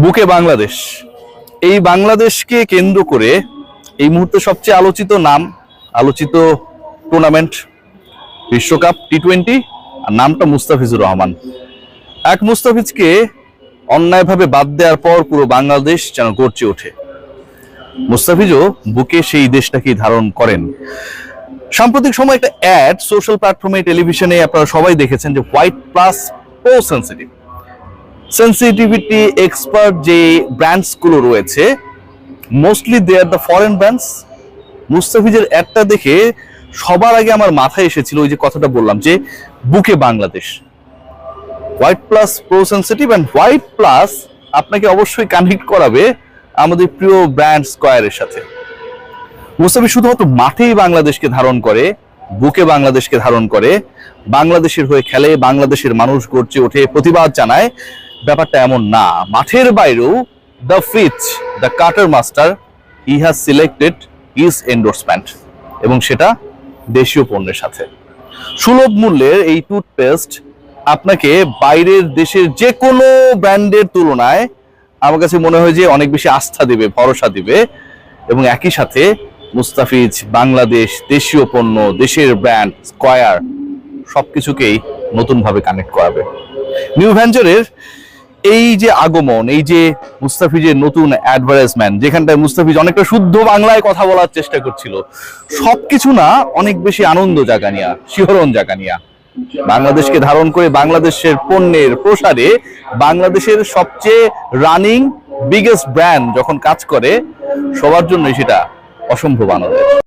বুকে বাংলাদেশ, এই বাংলাদেশকে কেন্দ্র করে এই মুহূর্তে সবচেয়ে আলোচিত নাম, আলোচিত টুর্নামেন্ট বিশ্বকাপ টি-20, আর নামটা মুস্তাফিজুর রহমান। এক মুস্তাফিজকে অন্যায়ভাবে বাদ দেওয়ার পর পুরো বাংলাদেশ যেন গর্জে ওঠে। মুস্তাফিজও বুকে সেই দেশটাকেই ধারণ করেন। সাম্প্রতিক সময় একটা অ্যাড সোশ্যাল প্ল্যাটফর্মে, টেলিভিশনে আপনারা সবাই দেখেছেন যে white plus pro sensitivity expert যে ব্র্যান্ডস গুলো রয়েছে, mostly they are the foreign brands. মুস্তাফিজের অ্যাডটা দেখে সবার আগে আমার মাথায় এসেছিল ওই যে কথাটা বললাম যে বুকে Bangladesh, white plus pro sensitive and white plus আপনাকে অবশ্যই কানেক্ট করাবে আমাদের প্রিয় ব্র্যান্ড স্কয়ারের সাথে। মুস্তাফিজ শুধুমাত্র মাঠেই বাংলাদেশকে ধারণ করে, বুকে বাংলাদেশকে ধারণ করে, বাংলাদেশের হয়ে খেলে, বাংলাদেশের মানুষ গর্জে ওঠে, প্রতিবাদ জানায়। ব্যাপারটা এমন না, মাঠের বাইরেও দ্য ফিচ, the cutter master, he has selected his endorsement, এবং সেটা দেশীয় পণ্যের সাথে। সুলভ মূল্যের এই টুথপেস্ট আপনাকে বাইরের দেশের যে কোনো ব্র্যান্ডের তুলনায় আমার কাছে মনে হয় যে অনেক বেশি আস্থা দিবে, ভরসা দিবে, এবং একই সাথে মুস্তাফিজ, বাংলাদেশ, দেশীয় পণ্য, দেশের ব্র্যান্ড, স্কয়ার সবকিছুকেই নতুনভাবে কানেক্ট করাবে। নিউ ভেঞ্চারের এই যে আগমন, এই যে মুস্তাফিজের নতুন অ্যাডভার্টাইজমেন্ট, যেখানটায় মুস্তাফিজ অনেকটা শুদ্ধ বাংলায় কথা বলার চেষ্টা করছিল, সবকিছু না অনেক বেশি আনন্দ জাগানিয়া, শিহরণ জাগানিয়া। বাংলাদেশকে ধারণ করে বাংলাদেশের পণ্যের প্রসারে বাংলাদেশের সবচেয়ে রানিং বিগেস্ট ব্র্যান্ড যখন কাজ করে, সবার জন্য সেটা অসম্ভব আনন্দের।